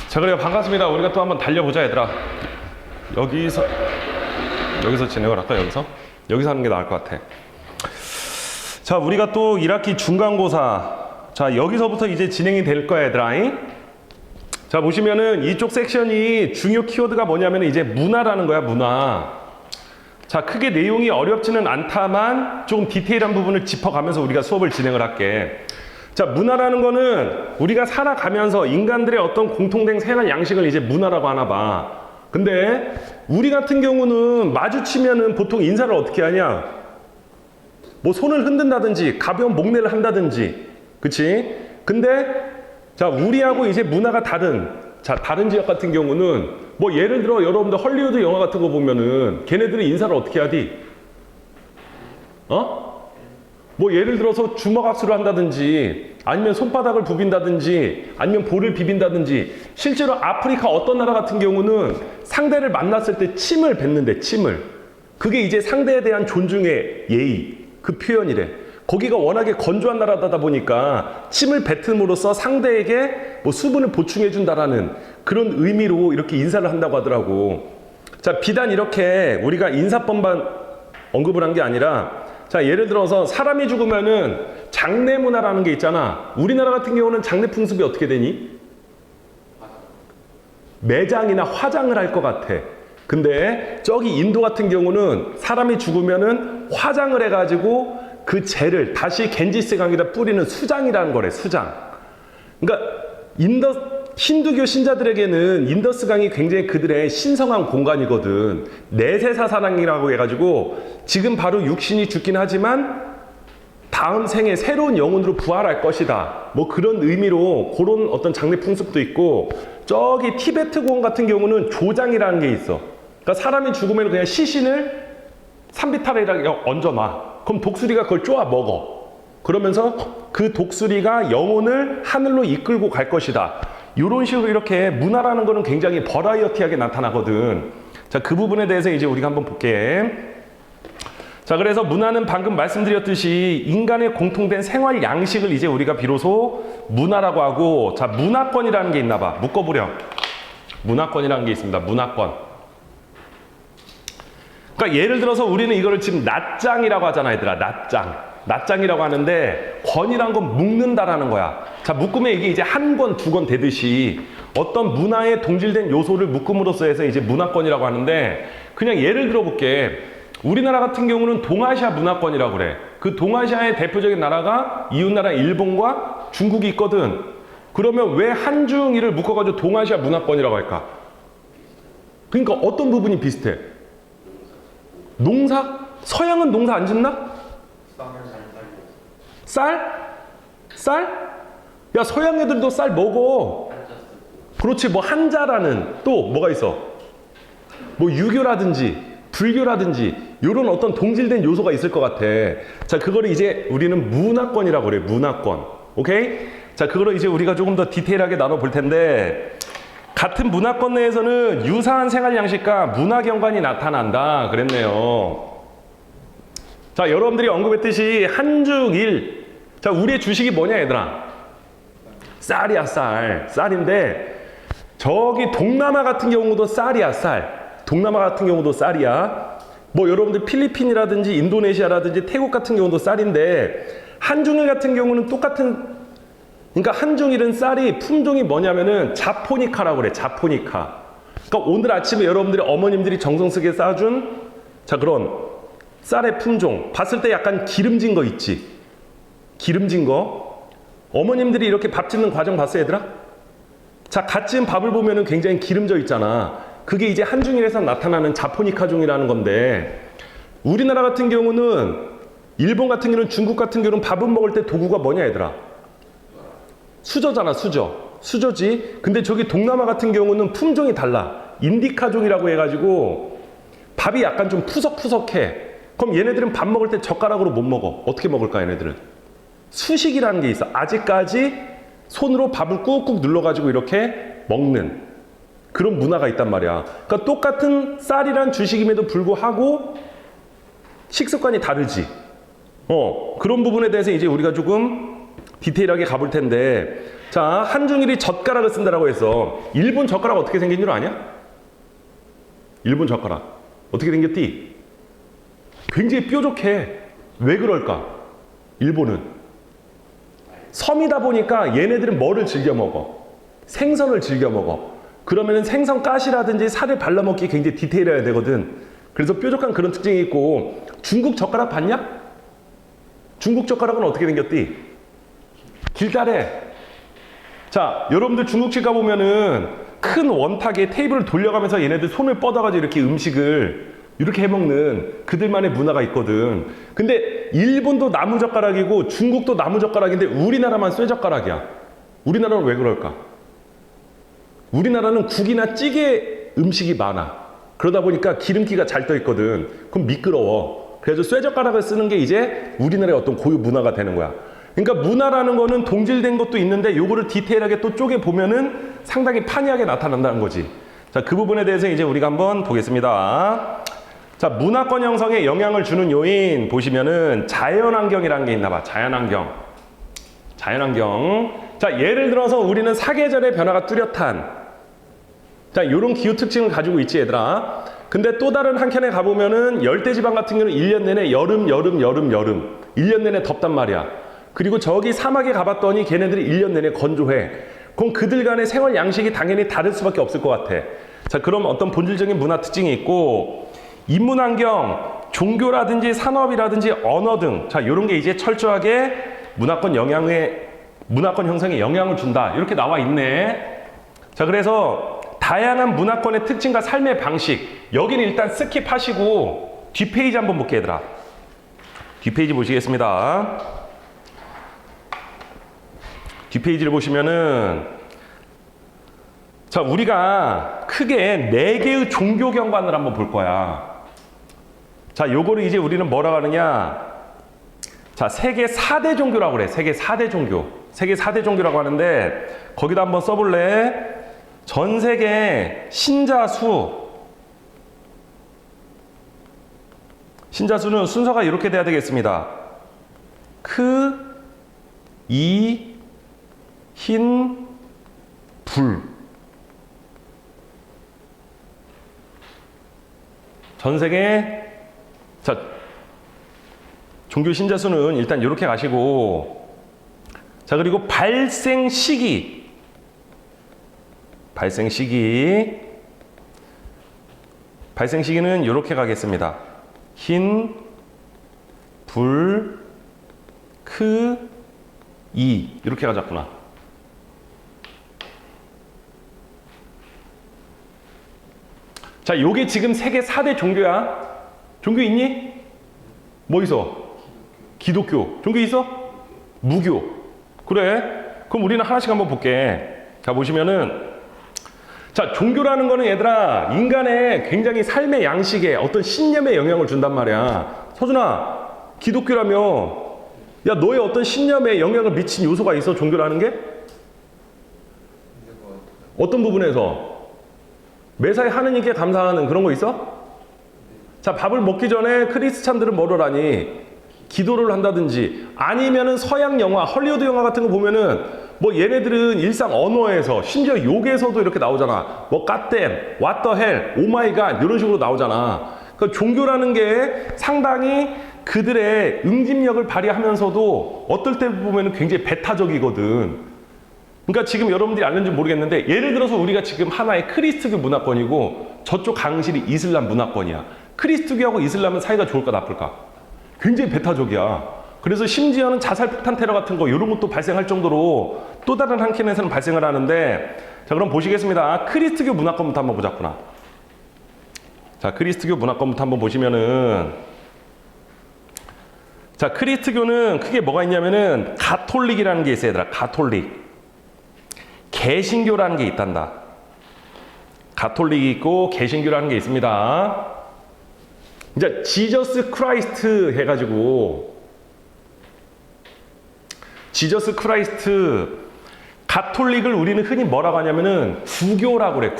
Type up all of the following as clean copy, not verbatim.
자, 그래요. 반갑습니다. 우리가 또 한번 달려보자, 얘들아. 여기서 진행을 할까? 여기서 하는 게 나을 것 같아. 자, 우리가 또 1학기 중간고사. 자, 여기서부터 이제 진행이 될 거야, 얘들아. 자, 보시면은 이쪽 섹션이 중요 키워드가 뭐냐면 이제 문화라는 거야, 문화. 자, 크게 내용이 어렵지는 않다만 조금 디테일한 부분을 짚어가면서 우리가 수업을 진행을 할게. 자, 문화라는 거는 우리가 살아가면서 인간들의 어떤 공통된 생활 양식을 이제 문화라고 하나 봐. 근데 우리 같은 경우는 마주치면은 보통 인사를 어떻게 하냐? 뭐 손을 흔든다든지 가벼운 목례를 한다든지, 그치? 근데 자, 우리하고 이제 문화가 다른 지역 같은 경우는 뭐 예를 들어 여러분들 헐리우드 영화 같은 거 보면은 걔네들은 인사를 어떻게 하디? 뭐 예를 들어서 주먹 악수를 한다든지 아니면 손바닥을 부빈다든지 아니면 볼을 비빈다든지, 실제로 아프리카 어떤 나라 같은 경우는 상대를 만났을 때 침을 뱉는데, 침을. 그게 이제 상대에 대한 존중의 예의, 그 표현이래. 거기가 워낙에 건조한 나라다 보니까 침을 뱉음으로써 상대에게 뭐 수분을 보충해 준다라는 그런 의미로 이렇게 인사를 한다고 하더라고. 자, 비단 이렇게 우리가 인사법만 언급을 한 게 아니라, 자, 예를 들어서 사람이 죽으면은 장례 문화라는 게 있잖아. 우리나라 같은 경우는 장례 풍습이 어떻게 되니? 매장이나 화장을 할 것 같아. 근데 저기 인도 같은 경우는 사람이 죽으면은 화장을 해가지고 그 재를 다시 겐지스 강에다 뿌리는 수장이라는 거래, 수장. 그러니까 힌두교 신자들에게는 인더스 강이 굉장히 그들의 신성한 공간이거든. 내세사사랑이라고 해가지고 지금 바로 육신이 죽긴 하지만 다음 생에 새로운 영혼으로 부활할 것이다. 뭐 그런 의미로 그런 어떤 장례 풍습도 있고, 저기 티베트 공원 같은 경우는 조장이라는 게 있어. 그러니까 사람이 죽으면 그냥 시신을 산비탈에다가 얹어놔. 그럼 독수리가 그걸 쪼아 먹어. 그러면서 그 독수리가 영혼을 하늘로 이끌고 갈 것이다. 이런 식으로 이렇게 문화라는 거는 굉장히 버라이어티하게 나타나거든. 자, 그 부분에 대해서 이제 우리가 한번 볼게. 자, 그래서 문화는 방금 말씀드렸듯이 인간의 공통된 생활 양식을 이제 우리가 비로소 문화라고 하고, 자, 문화권이라는 게 있나 봐. 묶어보렴. 문화권이라는 게 있습니다. 문화권. 그러니까 예를 들어서 우리는 이거를 지금 낫장이라고 하잖아, 얘들아. 낫장이라고 하는데, 권이란 건 묶는다라는 거야. 자, 묶으면 이게 이제 한 권, 두 권 되듯이 어떤 문화에 동질된 요소를 묶음으로써 해서 이제 문화권이라고 하는데, 그냥 예를 들어 볼게. 우리나라 같은 경우는 동아시아 문화권이라고 그래. 그 동아시아의 대표적인 나라가 이웃나라 일본과 중국이 있거든. 그러면 왜 한중일을 묶어가지고 동아시아 문화권이라고 할까? 그러니까 어떤 부분이 비슷해? 농사? 서양은 농사 안 짓나? 쌀? 야, 서양 애들도 쌀 먹어. 그렇지. 뭐 한자라는, 또 뭐가 있어? 뭐 유교라든지 불교라든지 이런 어떤 동질된 요소가 있을 것 같아. 자, 그거를 이제 우리는 문화권이라고 그래. 문화권. 오케이? 자, 그거를 이제 우리가 조금 더 디테일하게 나눠볼 텐데, 같은 문화권 내에서는 유사한 생활 양식과 문화 경관이 나타난다 그랬네요. 자, 여러분들이 언급했듯이 한중일. 자, 우리의 주식이 뭐냐, 얘들아? 쌀이야, 쌀인데, 저기 동남아 같은 경우도 쌀이야, 동남아 같은 경우도 쌀이야. 뭐 여러분들 필리핀이라든지 인도네시아라든지 태국 같은 경우도 쌀인데, 한중일 같은 경우는 똑같은, 그러니까 한중일은 쌀이 품종이 뭐냐면은 자포니카라고 그래. 자포니카. 그러니까 오늘 아침에 여러분들이 어머님들이 정성 쓰게 싸준, 자, 그런 쌀의 품종 봤을 때 약간 기름진 거 있지? 기름진 거. 어머님들이 이렇게 밥 짓는 과정 봤어, 얘들아? 자, 갓 지은 밥을 보면은 굉장히 기름져 있잖아. 그게 이제 한중일에서 나타나는 자포니카종이라는 건데, 우리나라 같은 경우는, 일본 같은 경우는, 중국 같은 경우는 밥을 먹을 때 도구가 뭐냐, 얘들아? 수저잖아, 수저지. 근데 저기 동남아 같은 경우는 품종이 달라. 인디카종이라고 해가지고 밥이 약간 좀 푸석푸석해. 그럼 얘네들은 밥 먹을 때 젓가락으로 못 먹어. 어떻게 먹을까, 얘네들은? 수식이라는 게 있어. 아직까지 손으로 밥을 꾹꾹 눌러가지고 이렇게 먹는 그런 문화가 있단 말이야. 그러니까 똑같은 쌀이란 주식임에도 불구하고 식습관이 다르지. 그런 부분에 대해서 이제 우리가 조금 디테일하게 가볼 텐데, 자, 한중일이 젓가락을 쓴다라고 해서 일본 젓가락 어떻게 생긴 줄 아냐? 일본 젓가락 어떻게 생겼디? 굉장히 뾰족해. 왜 그럴까? 일본은 섬이다 보니까 얘네들은 뭐를 즐겨 먹어? 생선을 즐겨 먹어. 그러면은 생선 가시라든지 살을 발라먹기 굉장히 디테일해야 되거든. 그래서 뾰족한 그런 특징이 있고, 중국 젓가락 봤냐? 중국 젓가락은 어떻게 생겼디? 길다래. 자, 여러분들 중국집 가보면은 큰 원탁에 테이블을 돌려가면서 얘네들 손을 뻗어가지고 이렇게 음식을 이렇게 해먹는 그들만의 문화가 있거든. 근데 일본도 나무젓가락이고 중국도 나무젓가락인데 우리나라만 쇠젓가락이야. 우리나라는 왜 그럴까? 우리나라는 국이나 찌개 음식이 많아. 그러다 보니까 기름기가 잘 떠 있거든. 그럼 미끄러워. 그래서 쇠젓가락을 쓰는 게 이제 우리나라의 어떤 고유 문화가 되는 거야. 그러니까 문화라는 거는 동질된 것도 있는데 요거를 디테일하게 또 쪼개 보면은 상당히 판이하게 나타난다는 거지. 자, 그 부분에 대해서 이제 우리가 한번 보겠습니다. 자, 문화권 형성에 영향을 주는 요인 보시면은 자연환경이라는 게 있나 봐. 자연환경. 자, 예를 들어서 우리는 사계절의 변화가 뚜렷한, 자, 요런 기후 특징을 가지고 있지, 얘들아. 근데 또 다른 한켠에 가보면은 열대지방 같은 경우는 1년 내내 여름. 1년 내내 덥단 말이야. 그리고 저기 사막에 가봤더니 걔네들이 1년 내내 건조해. 그럼 그들 간의 생활 양식이 당연히 다를 수밖에 없을 것 같아. 자, 그럼 어떤 본질적인 문화 특징이 있고, 인문환경, 종교라든지 산업이라든지 언어 등, 자, 요런 게 이제 철저하게 문화권 형성에 영향을 준다. 이렇게 나와 있네. 자, 그래서 다양한 문화권의 특징과 삶의 방식, 여기는 일단 스킵하시고 뒷페이지 한번 볼게요, 얘들아. 뒷페이지 보시겠습니다. 뒷페이지를 보시면은, 자, 우리가 크게 4개의 종교 경관을 한번 볼 거야. 자, 요거를 이제 우리는 뭐라고 하느냐. 자, 세계 4대 종교라고 그래. 세계 4대 종교. 세계 4대 종교라고 하는데, 거기다 한번 써볼래? 전 세계 신자수는 순서가 이렇게 돼야 되겠습니다. 흰, 불. 전 세계, 자, 종교 신자수는 일단 이렇게 가시고, 자, 그리고 발생 시기는 이렇게 가겠습니다. 흰, 불, 이렇게 가졌구나. 자, 요게 지금 세계 4대 종교야. 종교 있니? 뭐 있어? 기독교. 종교 있어? 무교. 그래. 그럼 우리는 하나씩 한번 볼게. 자, 보시면은, 자, 종교라는 거는 얘들아, 인간의 굉장히 삶의 양식에 어떤 신념에 영향을 준단 말이야. 서준아, 기독교라며, 야, 너의 어떤 신념에 영향을 미친 요소가 있어, 종교라는 게? 어떤 부분에서? 매사에 하느님께 감사하는 그런 거 있어? 자, 밥을 먹기 전에 크리스찬들은 뭐를 하니? 기도를 한다든지, 아니면은 서양 영화, 헐리우드 영화 같은 거 보면은 뭐 얘네들은 일상 언어에서, 심지어 욕에서도 이렇게 나오잖아. 뭐 갓댐, what the hell, 오 마이 갓 이런 식으로 나오잖아. 그러니까 종교라는 게 상당히 그들의 응집력을 발휘하면서도 어떨 때 보면은 굉장히 배타적이거든. 그러니까 지금 여러분들이 알는지 모르겠는데, 예를 들어서 우리가 지금 하나의 크리스트교 문화권이고 저쪽 강실이 이슬람 문화권이야. 크리스트교하고 이슬람은 사이가 좋을까 나쁠까? 굉장히 배타적이야. 그래서 심지어는 자살폭탄 테러 같은 거 이런 것도 발생할 정도로 또 다른 한켠에서는 발생을 하는데, 자, 그럼 보시겠습니다. 크리스트교 문화권부터 한번 보자꾸나. 자, 크리스트교 문화권부터 한번 보시면은, 자, 크리스트교는 크게 뭐가 있냐면은 가톨릭이라는 게 있어요, 얘들아. 가톨릭. 개신교라는 게 있단다. 가톨릭이 있고 개신교라는 게 있습니다. 이제 지저스 크라이스트 해가지고, 지저스 크라이스트, 가톨릭을 우리는 흔히 뭐라고 하냐면은 구교라고 그래.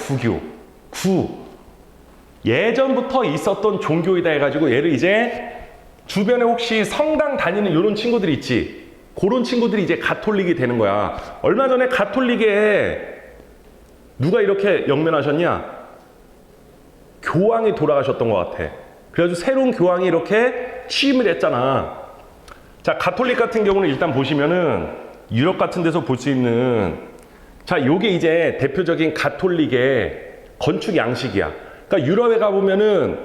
예전부터 있었던 종교이다 해가지고, 얘를 이제 주변에 혹시 성당 다니는 이런 친구들이 있지. 그런 친구들이 이제 가톨릭이 되는 거야. 얼마 전에 가톨릭에 누가 이렇게 영면하셨냐? 교황이 돌아가셨던 것 같아. 그래가지고 새로운 교황이 이렇게 취임을 했잖아. 자, 가톨릭 같은 경우는 일단 보시면은 유럽 같은 데서 볼 수 있는, 자, 요게 이제 대표적인 가톨릭의 건축 양식이야. 그러니까 유럽에 가보면은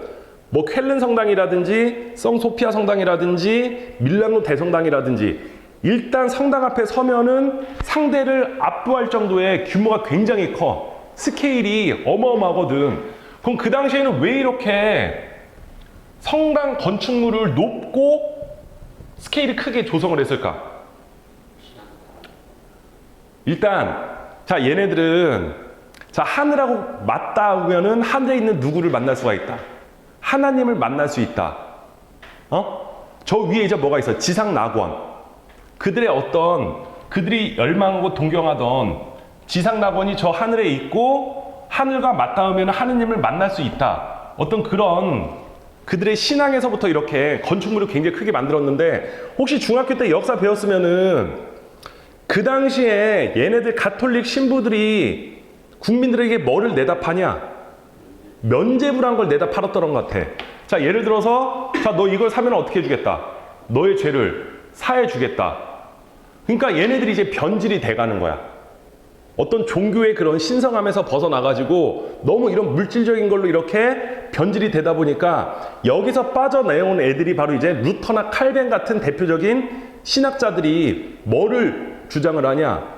뭐 쾰른 성당이라든지 성소피아 성당이라든지 밀라노 대성당이라든지 일단 성당 앞에 서면은 상대를 압도할 정도의 규모가 굉장히 커. 스케일이 어마어마하거든. 그럼 그 당시에는 왜 이렇게 성당 건축물을 높고 스케일이 크게 조성을 했을까? 일단 자, 얘네들은 자, 하늘하고 맞닿으면은 하늘에 있는 누구를 만날 수가 있다. 하나님을 만날 수 있다. 저 위에 이제 뭐가 있어? 지상 낙원. 그들의 어떤, 그들이 열망하고 동경하던 지상 낙원이 저 하늘에 있고 하늘과 맞닿으면 하느님을 만날 수 있다. 어떤 그런 그들의 신앙에서부터 이렇게 건축물을 굉장히 크게 만들었는데, 혹시 중학교 때 역사 배웠으면은 그 당시에 얘네들 가톨릭 신부들이 국민들에게 뭐를 내다 파냐? 면죄부란 걸 내다 팔았던 것 같아. 자, 예를 들어서 자, 너 이걸 사면 어떻게 해주겠다? 너의 죄를 사해 주겠다. 그러니까 얘네들이 이제 변질이 돼가는 거야. 어떤 종교의 그런 신성함에서 벗어나가지고 너무 이런 물질적인 걸로 이렇게 변질이 되다 보니까 여기서 빠져나온 애들이 바로 이제 루터나 칼벤 같은 대표적인 신학자들이 뭐를 주장을 하냐?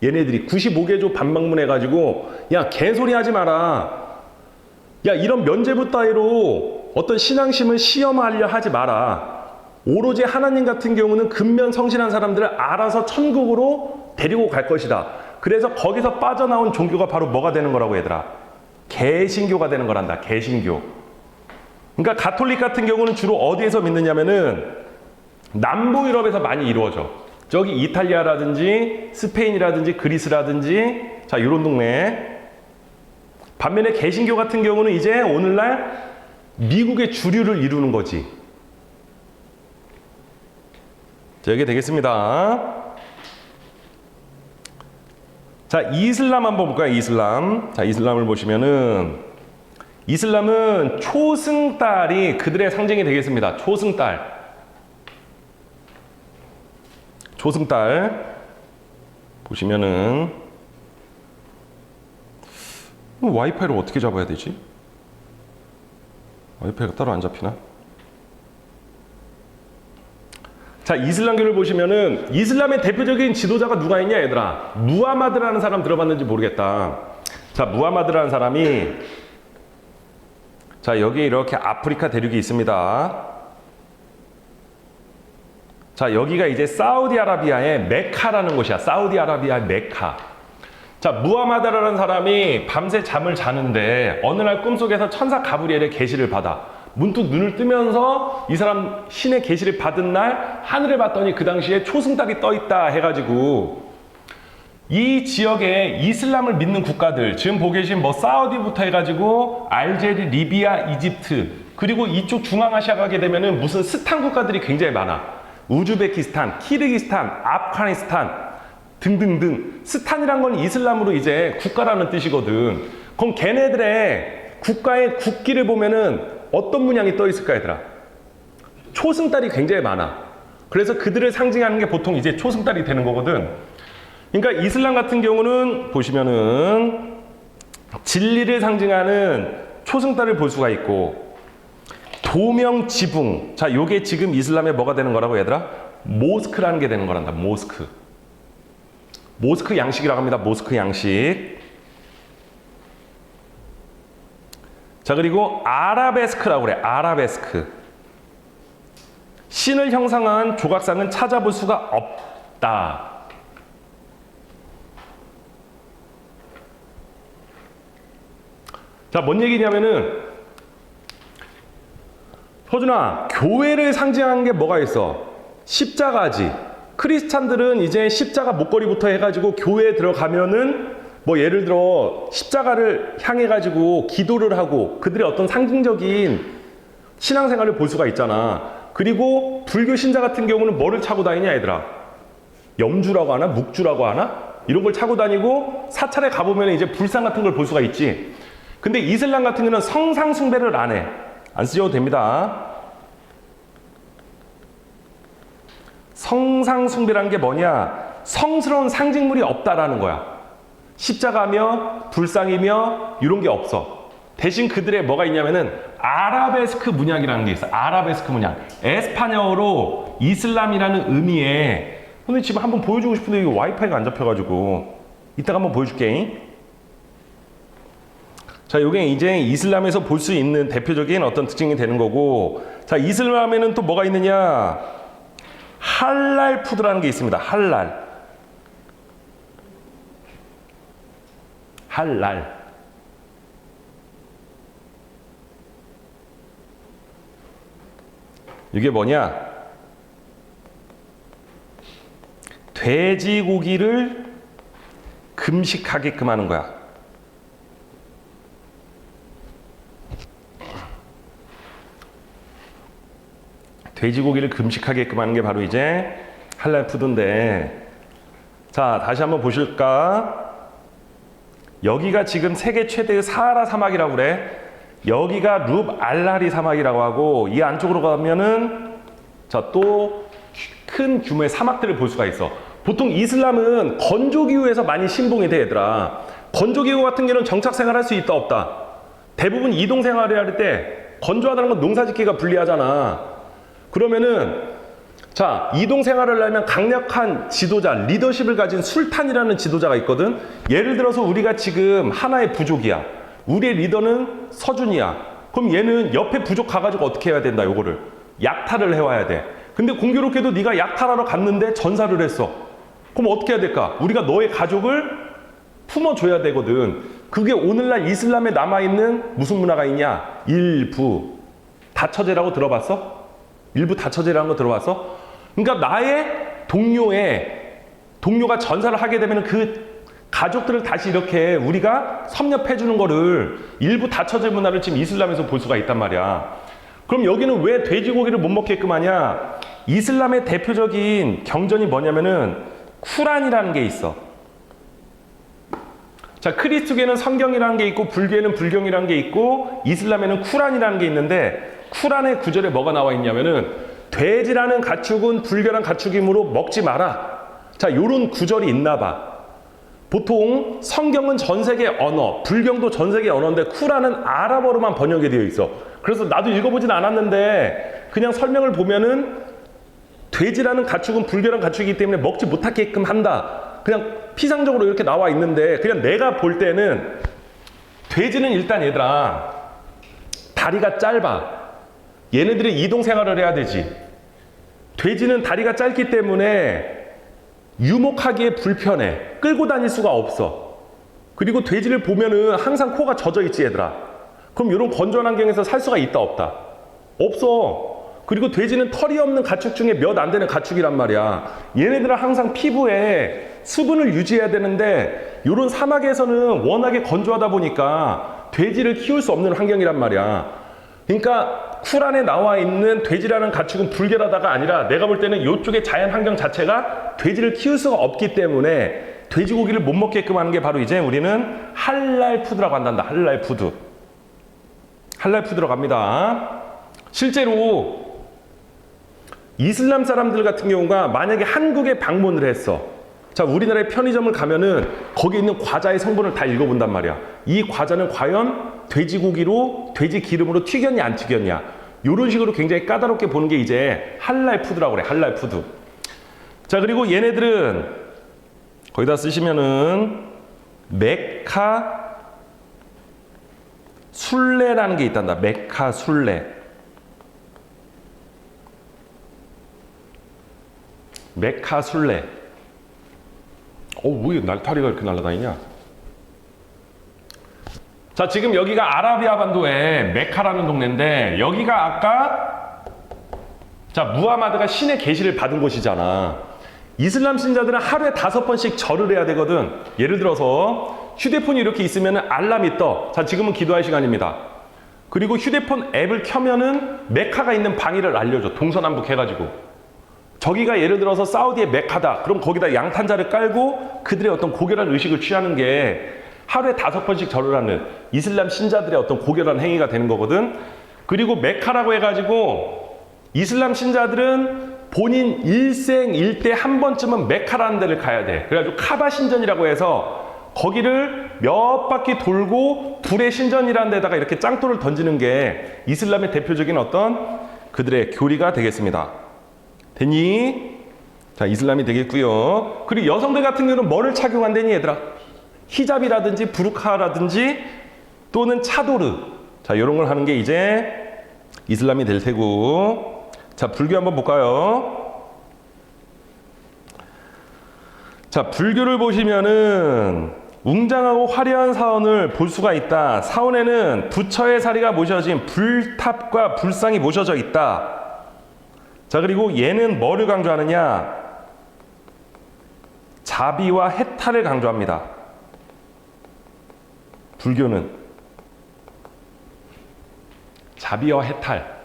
얘네들이 95개조 반박문해가지고 야, 개소리 하지 마라. 야, 이런 면죄부 따위로 어떤 신앙심을 시험하려 하지 마라. 오로지 하나님 같은 경우는 근면 성실한 사람들을 알아서 천국으로 데리고 갈 것이다. 그래서 거기서 빠져나온 종교가 바로 뭐가 되는 거라고, 얘들아? 개신교가 되는 거란다. 개신교. 그러니까 가톨릭 같은 경우는 주로 어디에서 믿느냐면은 남부 유럽에서 많이 이루어져. 저기 이탈리아라든지 스페인이라든지 그리스라든지 자, 이런 동네. 반면에 개신교 같은 경우는 이제 오늘날 미국의 주류를 이루는 거지. 자, 여기 되겠습니다. 자, 이슬람 한번 볼까요? 이슬람. 자, 이슬람을 보시면은 이슬람은 초승달이 그들의 상징이 되겠습니다. 초승달. 초승달 보시면은 와이파이를 어떻게 잡아야 되지? 와이파이가 따로 안 잡히나? 자, 이슬람교를 보시면은 이슬람의 대표적인 지도자가 누가 있냐, 얘들아? 무하마드라는 사람 들어봤는지 모르겠다. 자, 무하마드라는 사람이 자, 여기 이렇게 아프리카 대륙이 있습니다. 자, 여기가 이제 사우디아라비아의 메카라는 곳이야. 사우디아라비아의 메카. 자, 무하마드라는 사람이 밤새 잠을 자는데 어느 날 꿈속에서 천사 가브리엘의 계시를 받아. 문득 눈을 뜨면서 이 사람 신의 계시를 받은 날 하늘을 봤더니 그 당시에 초승달이 떠 있다 해가지고 이 지역에 이슬람을 믿는 국가들, 지금 보고 계신 뭐 사우디부터 해가지고 알제리, 리비아, 이집트, 그리고 이쪽 중앙아시아 가게 되면은 무슨 스탄 국가들이 굉장히 많아. 우즈베키스탄, 키르기스탄, 아프가니스탄 등등등. 스탄이란 건 이슬람으로 이제 국가라는 뜻이거든. 그럼 걔네들의 국가의 국기를 보면은 어떤 문양이 떠 있을까, 얘들아? 초승달이 굉장히 많아. 그래서 그들을 상징하는 게 보통 이제 초승달이 되는 거거든. 그러니까 이슬람 같은 경우는 보시면은 진리를 상징하는 초승달을 볼 수가 있고, 도명 지붕. 자, 요게 지금 이슬람에 뭐가 되는 거라고, 얘들아? 모스크라는 게 되는 거란다. 모스크. 모스크 양식이라고 합니다. 모스크 양식. 자, 그리고 아라베스크라고 그래. 아라베스크. 신을 형상한 조각상은 찾아볼 수가 없다. 자, 뭔 얘기냐면은 서준아, 교회를 상징하는 게 뭐가 있어? 십자가지. 크리스찬들은 이제 십자가 목걸이부터 해가지고 교회에 들어가면은 뭐 예를 들어 십자가를 향해 가지고 기도를 하고 그들의 어떤 상징적인 신앙생활을 볼 수가 있잖아. 그리고 불교 신자 같은 경우는 뭐를 차고 다니냐, 얘들아? 염주라고 하나? 묵주라고 하나? 이런 걸 차고 다니고 사찰에 가보면 이제 불상 같은 걸 볼 수가 있지. 근데 이슬람 같은 경우는 성상 숭배를 안 해. 안 쓰셔도 됩니다. 성상 숭배라는 게 뭐냐? 성스러운 상징물이 없다라는 거야. 십자가며 불상이며 이런 게 없어. 대신 그들의 뭐가 있냐면은 아라베스크 문양이라는 게 있어. 아라베스크 문양. 에스파냐어로 이슬람이라는 의미에. 근데 지금 한번 보여주고 싶은데 이거 와이파이가 안 잡혀가지고 이따가 한번 보여줄게. 자, 이게 이제 이슬람에서 볼 수 있는 대표적인 어떤 특징이 되는 거고, 자, 이슬람에는 또 뭐가 있느냐? 할랄 푸드라는 게 있습니다. 할랄. 할랄. 이게 뭐냐? 돼지고기를 금식하게끔 하는 거야. 돼지고기를 금식하게끔 하는 게 바로 이제 할랄 푸드인데, 자, 다시 한번 보실까? 여기가 지금 세계 최대의 사하라 사막이라고 그래. 여기가 룹 알라리 사막이라고 하고, 이 안쪽으로 가면은 자, 또 큰 규모의 사막들을 볼 수가 있어. 보통 이슬람은 건조기후에서 많이 신봉이 돼, 얘들아. 건조기후 같은 경우는 정착 생활할 수 있다 없다? 대부분 이동 생활을 할 때 건조하다는 건 농사짓기가 불리하잖아. 그러면은 자, 이동 생활을 하려면 강력한 지도자, 리더십을 가진 술탄이라는 지도자가 있거든. 예를 들어서 우리가 지금 하나의 부족이야. 우리의 리더는 서준이야. 그럼 얘는 옆에 부족 가가지고 어떻게 해야 된다? 요거를 약탈을 해와야 돼. 근데 공교롭게도 네가 약탈하러 갔는데 전사를 했어. 그럼 어떻게 해야 될까? 우리가 너의 가족을 품어줘야 되거든. 그게 오늘날 이슬람에 남아있는 무슨 문화가 있냐? 일부 다처제라고 들어봤어? 일부 다처제라는 거 들어봤어? 그러니까 나의 동료가 전사를 하게 되면 그 가족들을 다시 이렇게 우리가 섭렵해 주는 거를 일부 다처제 문화를 지금 이슬람에서 볼 수가 있단 말이야. 그럼 여기는 왜 돼지고기를 못 먹게끔 하냐? 이슬람의 대표적인 경전이 뭐냐면은 쿠란이라는 게 있어. 자, 크리스토교에는 성경이라는 게 있고 불교에는 불경이라는 게 있고 이슬람에는 쿠란이라는 게 있는데, 쿠란의 구절에 뭐가 나와 있냐면은 돼지라는 가축은 불결한 가축이므로 먹지 마라. 자, 요런 구절이 있나 봐. 보통 성경은 전 세계 언어, 불경도 전 세계 언어인데 쿠란은 아랍어로만 번역이 되어 있어. 그래서 나도 읽어보진 않았는데 그냥 설명을 보면은 돼지라는 가축은 불결한 가축이기 때문에 먹지 못하게끔 한다. 그냥 피상적으로 이렇게 나와 있는데, 그냥 내가 볼 때는 돼지는 일단 얘들아 다리가 짧아. 얘네들이 이동 생활을 해야 되지. 돼지는 다리가 짧기 때문에 유목하기에 불편해. 끌고 다닐 수가 없어. 그리고 돼지를 보면은 항상 코가 젖어 있지, 얘들아. 그럼 이런 건조한 환경에서 살 수가 있다 없다? 없어. 그리고 돼지는 털이 없는 가축 중에 몇 안 되는 가축이란 말이야. 얘네들은 항상 피부에 수분을 유지해야 되는데 이런 사막에서는 워낙에 건조하다 보니까 돼지를 키울 수 없는 환경이란 말이야. 그러니까 쿠란에 나와 있는 돼지라는 가축은 불결하다가 아니라 내가 볼 때는 이쪽의 자연 환경 자체가 돼지를 키울 수가 없기 때문에 돼지고기를 못 먹게끔 하는 게 바로 이제 우리는 할랄 푸드라고 한단다. 할랄 푸드. 할랄 푸드로 갑니다. 실제로 이슬람 사람들 같은 경우가 만약에 한국에 방문을 했어. 자, 우리나라의 편의점을 가면은 거기 있는 과자의 성분을 다 읽어본단 말이야. 이 과자는 과연 돼지고기로, 돼지 기름으로 튀겼냐 안 튀겼냐. 이런 식으로 굉장히 까다롭게 보는 게 이제 할랄 푸드라고 그래. 할랄 푸드. 자, 그리고 얘네들은 거기다 쓰시면은 메카 순례라는 게 있단다. 메카 순례. 메카 순례. 왜 날타리가 이렇게 날아다니냐? 자, 지금 여기가 아라비아 반도의 메카라는 동네인데, 여기가 아까 자, 무하마드가 신의 계시를 받은 곳이잖아. 이슬람 신자들은 하루에 5번씩 절을 해야 되거든. 예를 들어서 휴대폰이 이렇게 있으면 알람이 떠. 자, 지금은 기도할 시간입니다. 그리고 휴대폰 앱을 켜면은 메카가 있는 방위를 알려줘. 동서남북 해가지고. 저기가 예를 들어서 사우디의 메카다. 그럼 거기다 양탄자를 깔고 그들의 어떤 고결한 의식을 취하는 게 하루에 5번씩 절을 하는 이슬람 신자들의 어떤 고결한 행위가 되는 거거든. 그리고 메카라고 해가지고 이슬람 신자들은 본인 일생 일대 한 번쯤은 메카라는 데를 가야 돼. 그래가지고 카바 신전이라고 해서 거기를 몇 바퀴 돌고 불의 신전이라는 데다가 이렇게 짱돌을 던지는 게 이슬람의 대표적인 어떤 그들의 교리가 되겠습니다. 됐니? 자, 이슬람이 되겠고요. 그리고 여성들 같은 경우는 뭐를 착용한다니 얘들아? 히잡이라든지 부르카라든지 또는 차도르. 자, 이런 걸 하는 게 이제 이슬람이 될 테고. 자, 불교 한번 볼까요? 자, 불교를 보시면은 웅장하고 화려한 사원을 볼 수가 있다. 사원에는 부처의 사리가 모셔진 불탑과 불상이 모셔져 있다. 자, 그리고 얘는 뭐를 강조하느냐? 자비와 해탈을 강조합니다. 불교는 자비와 해탈.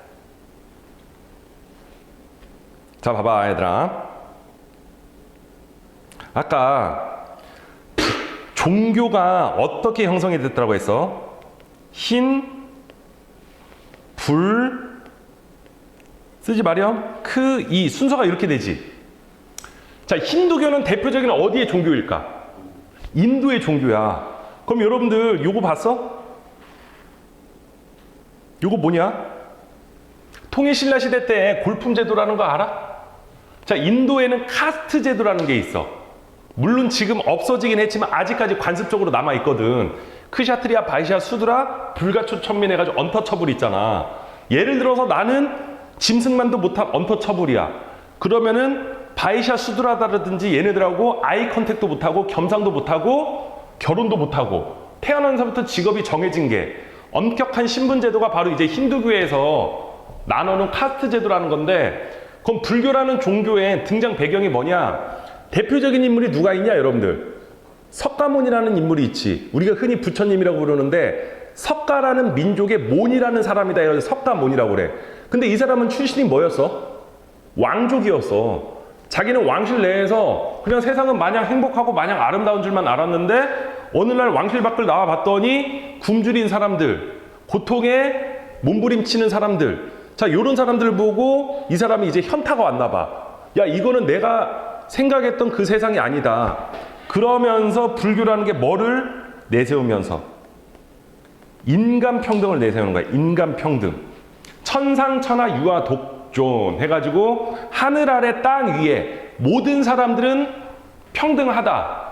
자, 봐봐 얘들아. 아까 종교가 어떻게 형성이 됐다고 했어? 흰, 불, 쓰지 마렴, 크, 이 순서가 이렇게 되지. 자, 힌두교는 대표적인 어디의 종교일까? 인도의 종교야. 그럼 여러분들 요거 봤어? 요거 뭐냐? 통일신라 시대 때 골품 제도라는 거 알아? 자, 인도에는 카스트 제도라는 게 있어. 물론 지금 없어지긴 했지만 아직까지 관습적으로 남아있거든. 크샤트리아, 바이샤, 수드라, 불가초, 천민 해가지고 언터처블 있잖아. 예를 들어서 나는 짐승만도 못한 언터처블이야. 그러면은 바이샤, 수드라다라든지 얘네들하고 아이 컨택도 못하고 겸상도 못하고 결혼도 못하고 태어나면서부터 직업이 정해진 게 엄격한 신분 제도가 바로 이제 힌두교에서 나눠놓은 카스트 제도라는 건데, 그럼 불교라는 종교의 등장 배경이 뭐냐? 대표적인 인물이 누가 있냐 여러분들? 석가모니라는 인물이 있지. 우리가 흔히 부처님이라고 부르는데 석가라는 민족의 몬이라는 사람이다. 이래서 석가모니라고 그래. 근데 이 사람은 출신이 뭐였어? 왕족이었어. 자기는 왕실 내에서 그냥 세상은 마냥 행복하고 마냥 아름다운 줄만 알았는데 어느 날 왕실 밖을 나와 봤더니 굶주린 사람들, 고통에 몸부림치는 사람들, 자, 요런 사람들을 보고 이 사람이 이제 현타가 왔나 봐. 야, 이거는 내가 생각했던 그 세상이 아니다. 그러면서 불교라는 게 뭐를 내세우면서 인간 평등을 내세우는 거야. 인간 평등. 천상천하 유아 독존 해가지고 하늘 아래 땅 위에 모든 사람들은 평등하다.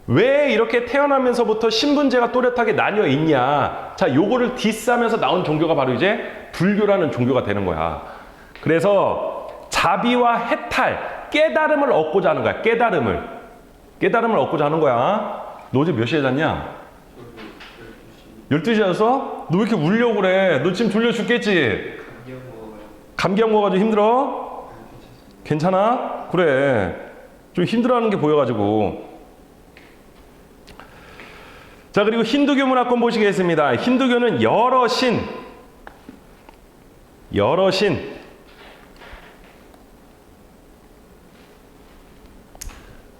왜 이렇게 태어나면서부터 신분제가 또렷하게 나뉘어 있냐? 자, 요거를 디스하면서 나온 종교가 바로 이제 불교라는 종교가 되는 거야. 그래서 자비와 해탈, 깨달음을 얻고자 하는 거야. 깨달음을 얻고자 하는 거야. 너 어제 몇 시에 잤냐? 12시에 잤어? 너 왜 이렇게 울려고 그래? 너 지금 졸려 죽겠지? 감기약 먹어가지고 힘들어? 괜찮아? 그래. 좀 힘들어하는 게 보여가지고. 자, 그리고 힌두교 문화권 보시겠습니다. 힌두교는 여러 신.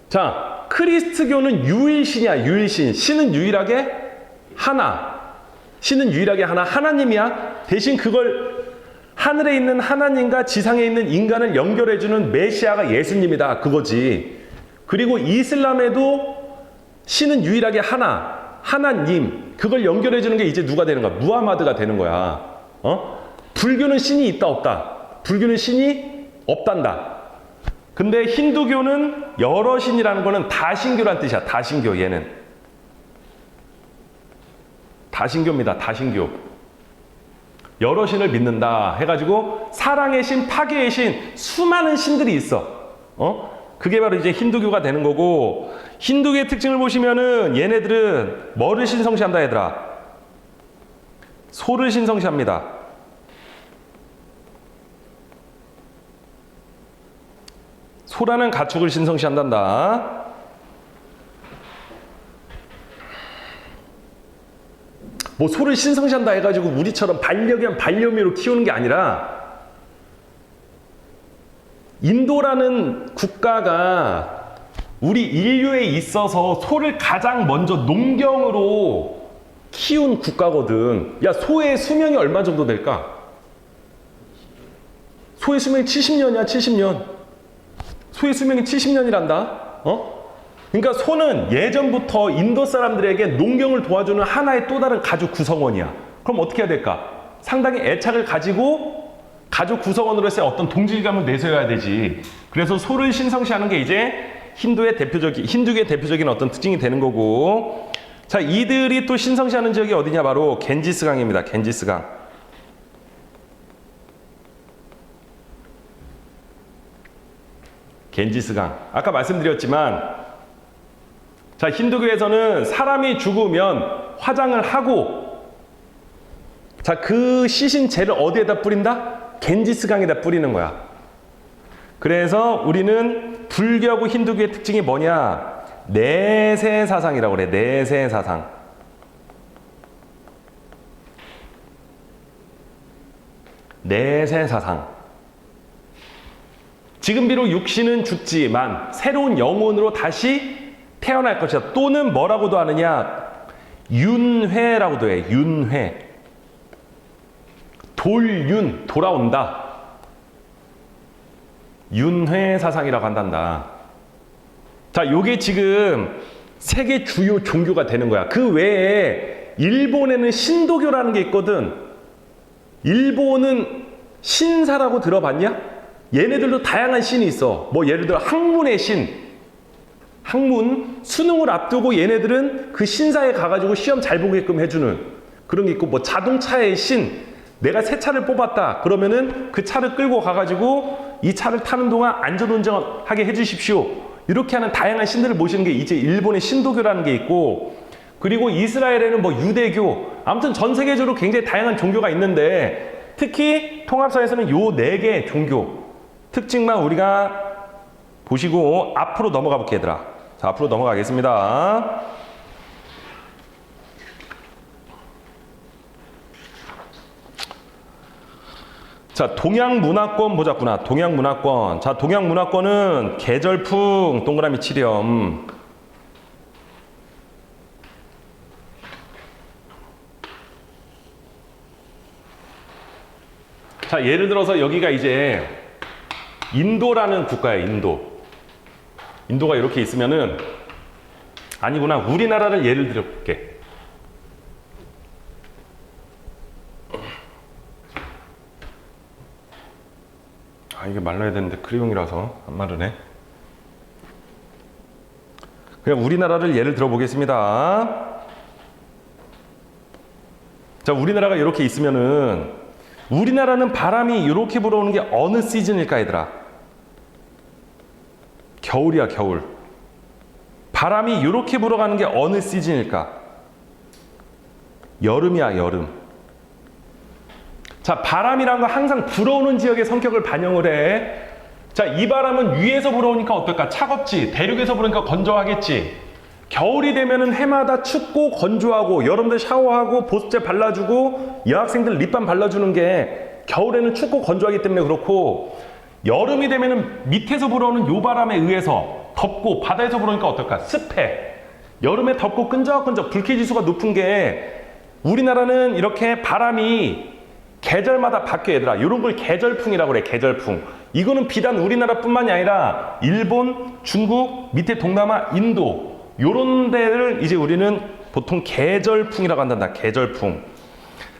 자, 크리스트교는 유일신이야. 유일신. 신은 유일하게 하나. 하나님이야. 대신 그걸 하늘에 있는 하나님과 지상에 있는 인간을 연결해주는 메시아가 예수님이다. 그거지. 그리고 이슬람에도 신은 유일하게 하나님. 그걸 연결해주는 게 이제 누가 되는 거야? 무하마드가 되는 거야. 불교는 신이 있다 없다? 불교는 신이 없단다. 근데 힌두교는 여러 신이라는 거는 다신교란 뜻이야. 다신교. 얘는 다신교입니다. 다신교. 여러 신을 믿는다 해가지고 사랑의 신, 파괴의 신, 수많은 신들이 있어. 그게 바로 이제 힌두교가 되는 거고, 힌두교의 특징을 보시면은 얘네들은 뭐를 신성시한다 얘들아? 소를 신성시합니다. 소라는 가축을 신성시한단다. 뭐 소를 신성시한다 해가지고 우리처럼 반려견, 반려묘로 키우는 게 아니라 인도라는 국가가 우리 인류에 있어서 소를 가장 먼저 농경으로 키운 국가거든. 야, 소의 수명이 얼마 정도 될까? 소의 수명이 70년이야, 70년. 소의 수명이 70년이란다. 어? 그러니까 소는 예전부터 인도 사람들에게 농경을 도와주는 하나의 또 다른 가족 구성원이야. 그럼 어떻게 해야 될까? 상당히 애착을 가지고 가족 구성원으로서의 어떤 동질감을 내세워야 되지. 그래서 소를 신성시하는 게 이제 힌두계의 대표적인 어떤 특징이 되는 거고. 자, 이들이 또 신성시하는 지역이 어디냐? 바로 겐지스강입니다. 겐지스강. 겐지스강. 아까 말씀드렸지만, 자, 힌두교에서는 사람이 죽으면 화장을 하고, 자, 그 씻은 재를 어디에다 뿌린다? 겐지스강에다 뿌리는 거야. 그래서 우리는 불교하고 힌두교의 특징이 뭐냐? 내세사상이라고 그래. 내세사상. 내세사상. 지금 비록 육신은 죽지만 새로운 영혼으로 다시 태어날 것이다. 또는 뭐라고도 하느냐? 윤회라고도 해. 윤회. 돌윤, 돌아온다. 윤회 사상이라고 한단다. 자, 요게 지금 세계 주요 종교가 되는 거야. 그 외에 일본에는 신도교라는 게 있거든. 일본은 신사라고 들어봤냐? 얘네들도 다양한 신이 있어. 뭐 예를 들어 학문의 신. 학문, 수능을 앞두고 얘네들은 그 신사에 가가지고 시험 잘 보게끔 해주는 그런 게 있고, 뭐 자동차의 신. 내가 새 차를 뽑았다. 그러면은 그 차를 끌고 가가지고 이 차를 타는 동안 안전운전하게 해주십시오. 이렇게 하는 다양한 신들을 모시는 게 이제 일본의 신도교라는 게 있고, 그리고 이스라엘에는 뭐 유대교, 아무튼 전 세계적으로 굉장히 다양한 종교가 있는데, 특히 통합사에서는 요 4개의 종교 특징만 우리가 보시고 앞으로 넘어가 볼게요, 얘들아. 자, 앞으로 넘어가겠습니다. 자, 동양문화권 보자꾸나. 동양문화권. 자, 동양문화권은 계절풍, 동그라미 칠염. 자, 예를 들어서 여기가 이제 인도라는 국가예요, 인도. 인도가 이렇게 있으면은, 아니구나. 우리나라를 예를 들어 볼게. 아, 이게 말라야 되는데 크레용이라서 안 마르네. 그냥 우리나라를 예를 들어 보겠습니다. 자, 우리나라가 이렇게 있으면은, 우리나라는 바람이 이렇게 불어오는 게 어느 시즌일까, 얘들아? 겨울이야, 겨울. 바람이 이렇게 불어가는 게 어느 시즌일까? 여름이야, 여름. 자, 바람이란 거 항상 불어오는 지역의 성격을 반영을 해. 자, 이 바람은 위에서 불어오니까 어떨까? 차갑지. 대륙에서 불으니까 건조하겠지. 겨울이 되면은 해마다 춥고 건조하고, 여러분들 샤워하고 보습제 발라주고, 여학생들 립밤 발라주는 게 겨울에는 춥고 건조하기 때문에 그렇고, 여름이 되면은 밑에서 불어오는 요 바람에 의해서 덥고, 바다에서 불어오니까 어떨까? 습해. 여름에 덥고 끈적끈적 불쾌지수가 높은 게, 우리나라는 이렇게 바람이 계절마다 바뀌어, 얘들아. 이런 걸 계절풍이라고 그래, 계절풍. 이거는 비단 우리나라뿐만이 아니라 일본, 중국, 밑에 동남아, 인도, 요런 데를 이제 우리는 보통 계절풍이라고 한단다. 계절풍.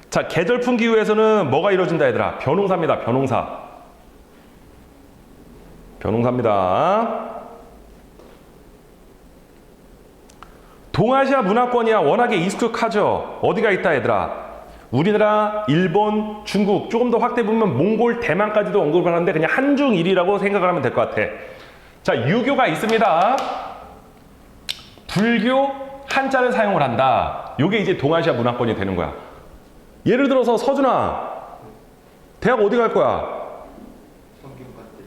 자, 계절풍 기후에서는 뭐가 이루어진다, 얘들아? 벼농사입니다. 벼농사. 벼농사입니다. 동아시아 문화권이야 워낙에 익숙하죠. 어디가 있다, 얘들아? 우리나라, 일본, 중국, 조금 더 확대 보면 몽골, 대만까지도 언급을 하는데 그냥 한중일이라고 생각을 하면 될 것 같아. 자, 유교가 있습니다. 불교, 한자를 사용을 한다. 요게 이제 동아시아 문화권이 되는 거야. 예를 들어서 서준아, 대학 어디 갈 거야?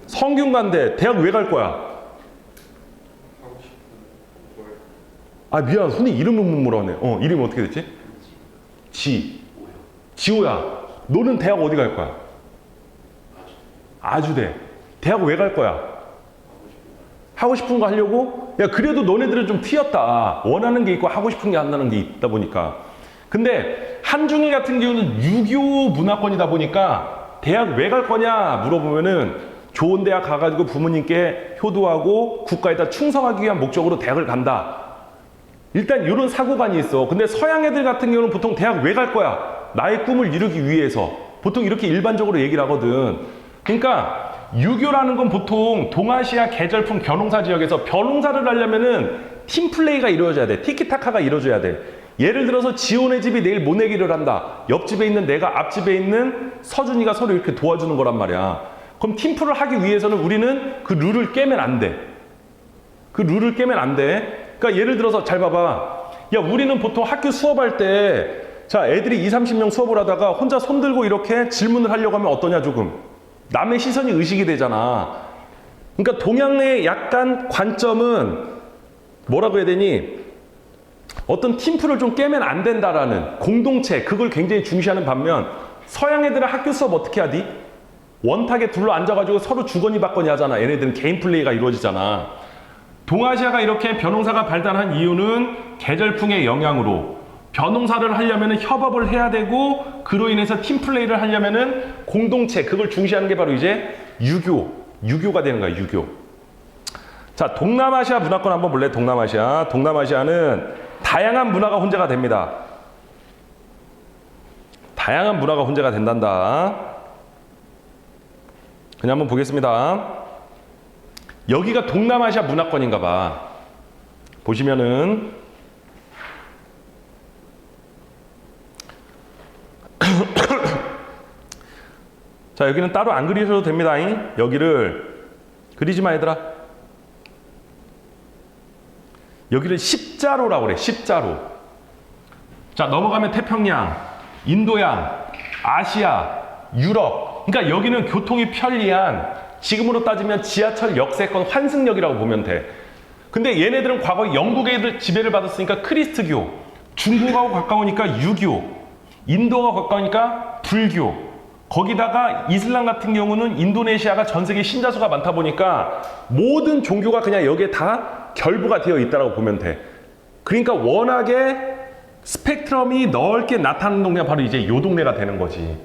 성균관대. 대학 왜 갈 거야? 아, 미안. 손이 이름을 못 물어봤네. 이름이 어떻게 됐지? 지호야. 너는 대학 어디 갈 거야? 아주대. 대학 왜 갈 거야? 하고 싶은 거 하려고? 야, 그래도 너네들은 좀 튀었다. 원하는 게 있고 하고 싶은 게 한다는 게 있다 보니까. 근데 한중일 같은 경우는 유교 문화권이다 보니까 대학 왜 갈 거냐 물어보면은 좋은 대학 가가지고 부모님께 효도하고 국가에다 충성하기 위한 목적으로 대학을 간다. 일단 이런 사고관이 있어. 근데 서양 애들 같은 경우는 보통 대학 왜 갈 거야? 나의 꿈을 이루기 위해서. 보통 이렇게 일반적으로 얘기를 하거든. 그러니까 유교라는 건 보통 동아시아 계절풍 벼농사 지역에서 벼농사를 하려면은 팀플레이가 이루어져야 돼. 티키타카가 이루어져야 돼. 예를 들어서 지호네 집이 내일 모내기를 한다. 옆집에 있는 내가 앞집에 있는 서준이가 서로 이렇게 도와주는 거란 말이야. 그럼 팀플을 하기 위해서는 우리는 그 룰을 깨면 안 돼. 그 룰을 깨면 안 돼. 그러니까 예를 들어서 잘 봐봐. 야, 우리는 보통 학교 수업할 때 자, 애들이 20, 30명 수업을 하다가 혼자 손 들고 이렇게 질문을 하려고 하면 어떠냐 조금. 남의 시선이 의식이 되잖아. 그러니까 동양의 약간 관점은 뭐라고 해야 되니? 어떤 팀플을 좀 깨면 안 된다라는 공동체, 그걸 굉장히 중시하는 반면 서양 애들은 학교 수업 어떻게 하디? 원탁에 둘러 앉아가지고 서로 주거니 받거니 하잖아. 얘네들은 개인 플레이가 이루어지잖아. 동아시아가 이렇게 벼농사가 발달한 이유는 계절풍의 영향으로 벼농사를 하려면 협업을 해야 되고 그로 인해서 팀플레이를 하려면 공동체, 그걸 중시하는 게 바로 이제 유교가 되는 거야. 유교. 자, 동남아시아 문화권 한번 볼래? 동남아시아는 다양한 문화가 혼재가 됩니다. 다양한 문화가 혼재가 된단다. 그냥 한번 보겠습니다. 여기가 동남아시아 문화권인가 봐. 보시면은 자, 여기는 따로 안 그리셔도 됩니다. 여기를 그리지 마 얘들아. 여기를 십자로라고 그래. 십자로. 자, 넘어가면 태평양, 인도양, 아시아, 유럽. 그러니까 여기는 교통이 편리한, 지금으로 따지면 지하철 역세권 환승역이라고 보면 돼. 근데 얘네들은 과거 영국의 애들 지배를 받았으니까 크리스트교, 중국하고 가까우니까 유교, 인도가 가까우니까 불교, 거기다가 이슬람 같은 경우는 인도네시아가 전 세계 신자수가 많다 보니까 모든 종교가 그냥 여기에 다 결부가 되어 있다고 보면 돼. 그러니까 워낙에 스펙트럼이 넓게 나타나는 동네가 바로 이제 요 동네가 되는 거지.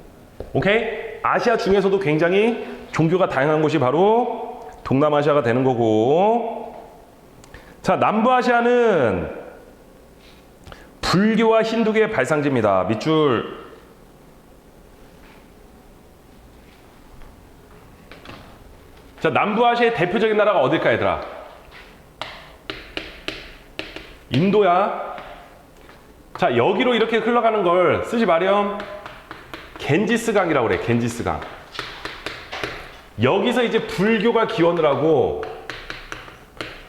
오케이? 아시아 중에서도 굉장히 종교가 다양한 곳이 바로 동남아시아가 되는 거고. 자, 남부아시아는 불교와 힌두교의 발상지입니다. 밑줄. 자, 남부아시아의 대표적인 나라가 어딜까 얘들아? 인도야. 자, 여기로 이렇게 흘러가는 걸 쓰지 마렴. 겐지스강이라고 그래. 겐지스강. 여기서 이제 불교가 기원을 하고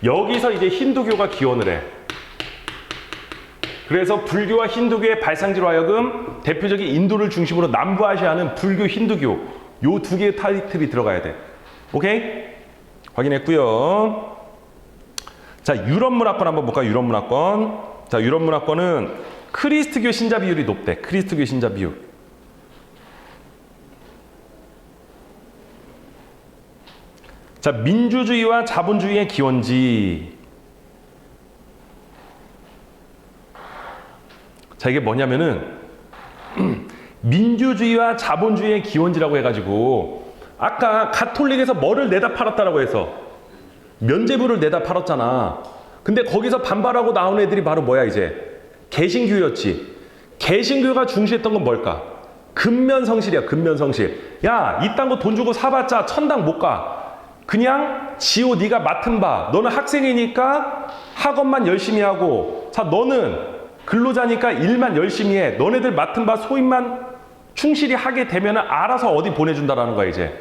여기서 이제 힌두교가 기원을 해. 그래서 불교와 힌두교의 발상지로 하여금 대표적인 인도를 중심으로 남부아시아는 불교, 힌두교 요 두 개의 타이틀이 들어가야 돼. 오케이? 확인했고요. 자, 유럽 문화권 한번 볼까요? 유럽 문화권. 자, 유럽 문화권은 크리스트교 신자 비율이 높대. 크리스트교 신자 비율. 자, 민주주의와 자본주의의 기원지. 자, 이게 뭐냐면은 민주주의와 자본주의의 기원지라고 해가지고 아까 가톨릭에서 뭐를 내다 팔았다라고 해서 면죄부를 내다 팔았잖아. 근데 거기서 반발하고 나온 애들이 바로 뭐야 이제 개신교였지. 개신교가 중시했던 건 뭘까? 근면성실이야. 근면성실. 야, 이딴 거 돈 주고 사봤자 천당 못 가. 그냥 지호 네가 맡은 바, 너는 학생이니까 학업만 열심히 하고, 자, 너는 근로자니까 일만 열심히 해. 너네들 맡은 바 소임만 충실히 하게 되면 알아서 어디 보내준다라는 거야. 이제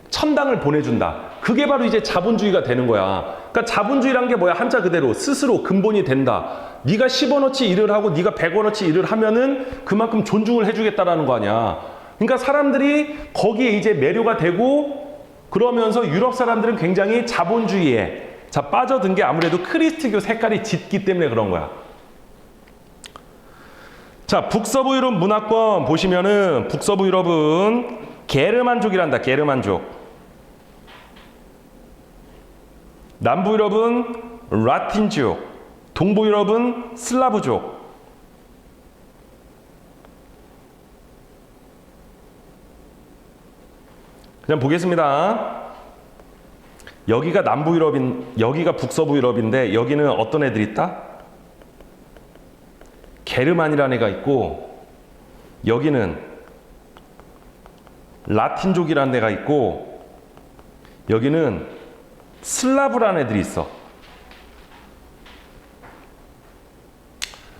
천당을 보내준다. 그게 바로 이제 자본주의가 되는 거야. 그러니까 자본주의란 게 뭐야? 한자 그대로 스스로 근본이 된다. 네가 10원어치 일을 하고 네가 100원어치 일을 하면은 그만큼 존중을 해주겠다라는 거 아니야. 그러니까 사람들이 거기에 이제 매료가 되고, 그러면서 유럽 사람들은 굉장히 자본주의에 빠져든 게 아무래도 크리스트교 색깔이 짙기 때문에 그런 거야. 자, 북서부 유럽 문화권 보시면은 북서부 유럽은 게르만족이란다. 게르만족. 남부 유럽은 라틴족, 동부 유럽은 슬라브족. 그냥 보겠습니다. 여기가 남부 여기가 북서부 유럽인데 여기는 어떤 애들이 있다? 게르만이라는 애가 있고, 여기는 라틴족이라는 애가 있고, 여기는 슬라브라는 애들이 있어.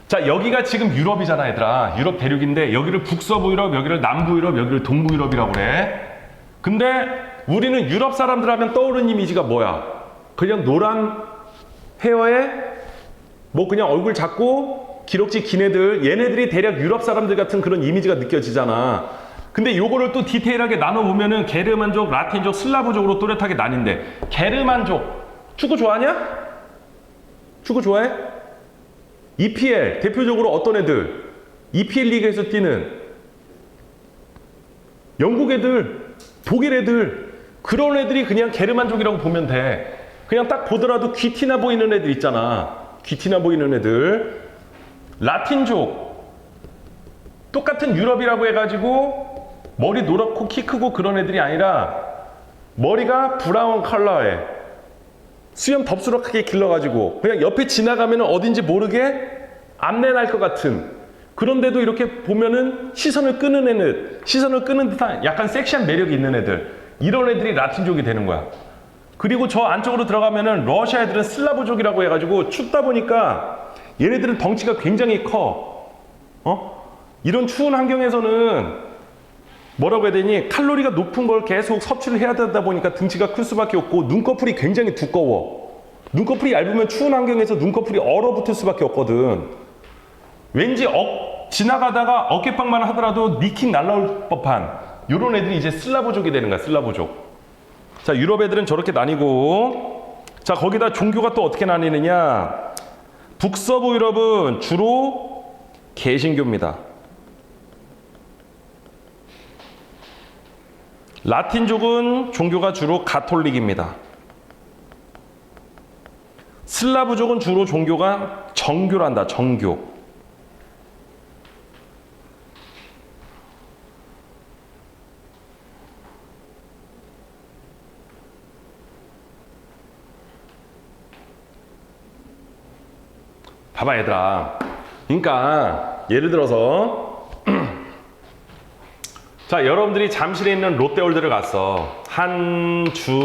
자, 여기가 지금 유럽이잖아, 얘들아. 유럽 대륙인데 여기를 북서부 유럽, 여기를 남부 유럽, 여기를 동부 유럽이라고 그래. 근데 우리는 유럽 사람들 하면 떠오르는 이미지가 뭐야? 그냥 노란 헤어에 뭐 그냥 얼굴 작고 기럭지 긴 애들, 얘네들이 대략 유럽 사람들 같은 그런 이미지가 느껴지잖아. 근데 요거를 또 디테일하게 나눠보면은 게르만족, 라틴족, 슬라브족으로 또렷하게 나뉜대. 게르만족, 축구 좋아하냐? 축구 좋아해? EPL, 대표적으로 어떤 애들? EPL 리그에서 뛰는 영국 애들, 독일 애들, 그런 애들이 그냥 게르만족이라고 보면 돼. 그냥 딱 보더라도 귀티나 보이는 애들 있잖아. 귀티나 보이는 애들. 라틴족, 똑같은 유럽이라고 해가지고 머리 노랗고 키 크고 그런 애들이 아니라 머리가 브라운 컬러에 수염 덥수룩하게 길러가지고 그냥 옆에 지나가면 어딘지 모르게 암내 날 것 같은, 그런데도 이렇게 보면은 시선을 끄는 애들, 시선을 끄는 듯한 약간 섹시한 매력이 있는 애들, 이런 애들이 라틴족이 되는 거야. 그리고 저 안쪽으로 들어가면은 러시아 애들은 슬라브족이라고 해가지고 춥다 보니까 얘네들은 덩치가 굉장히 커. 이런 추운 환경에서는 뭐라고 해야 되니, 칼로리가 높은 걸 계속 섭취를 해야 되다 보니까 등치가 클 수밖에 없고 눈꺼풀이 굉장히 두꺼워. 눈꺼풀이 얇으면 추운 환경에서 눈꺼풀이 얼어붙을 수밖에 없거든. 왠지 지나가다가 어깨빵만 하더라도 니킥 날라올 법한 이런 애들이 이제 슬라브족이 되는 거야. 슬라브족. 자, 유럽 애들은 저렇게 나뉘고, 자, 거기다 종교가 또 어떻게 나뉘느냐. 북서부 유럽은 주로 개신교입니다. 라틴족은 종교가 주로 가톨릭입니다. 슬라브족은 주로 종교가 정교란다. 정교. 봐봐 얘들아. 그러니까 예를 들어서 자, 여러분들이 잠실에 있는 롯데월드를 갔어. 한중일,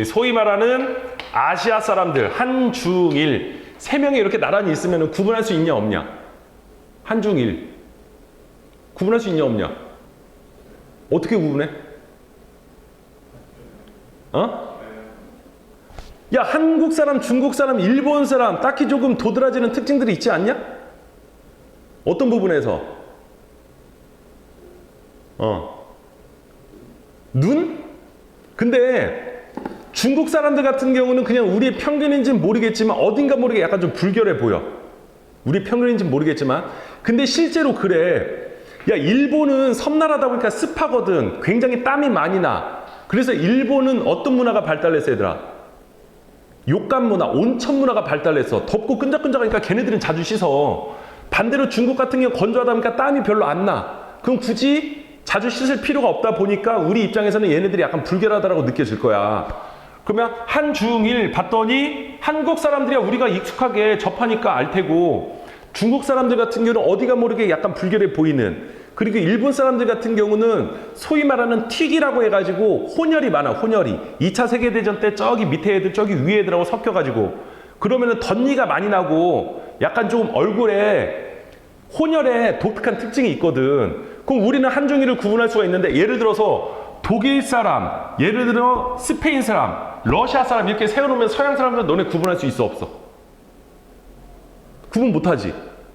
소위 말하는 아시아 사람들, 한중일 세 명이 이렇게 나란히 있으면 구분할 수 있냐 없냐? 한중일 구분할 수 있냐 없냐? 어떻게 구분해? 야, 한국 사람, 중국 사람, 일본 사람 딱히 조금 도드라지는 특징들이 있지 않냐? 어떤 부분에서? 눈? 근데 중국 사람들 같은 경우는 그냥 우리의 평균인지는 모르겠지만 어딘가 모르게 약간 좀 불결해 보여. 우리 평균인지는 모르겠지만. 근데 실제로 그래. 야, 일본은 섬나라다 보니까 습하거든. 굉장히 땀이 많이 나. 그래서 일본은 어떤 문화가 발달했어, 얘들아? 욕간 문화, 온천 문화가 발달했어. 덥고 끈적끈적하니까 걔네들은 자주 씻어. 반대로 중국 같은 경우 건조하다 보니까 땀이 별로 안 나. 그럼 굳이 자주 씻을 필요가 없다 보니까 우리 입장에서는 얘네들이 약간 불결하다라고 느껴질 거야. 그러면 한중일 봤더니 한국 사람들이야 우리가 익숙하게 접하니까 알 테고, 중국 사람들 같은 경우는 어디가 모르게 약간 불결해 보이는, 그리고 일본 사람들 같은 경우는 소위 말하는 틱이라고 해가지고 혼혈이 많아. 혼혈이 2차 세계대전 때 저기 밑에 애들 저기 위에 애들하고 섞여가지고 그러면은 덧니가 많이 나고 약간 좀 얼굴에 혼혈에 독특한 특징이 있거든. 그럼 우리는 한중일을 구분할 수가 있는데, 예를 들어서 독일 사람, 예를 들어 스페인 사람, 러시아 사람 이렇게 세워놓으면 서양 사람들은 너네 구분할 수 있어 없어? 구분 못하지.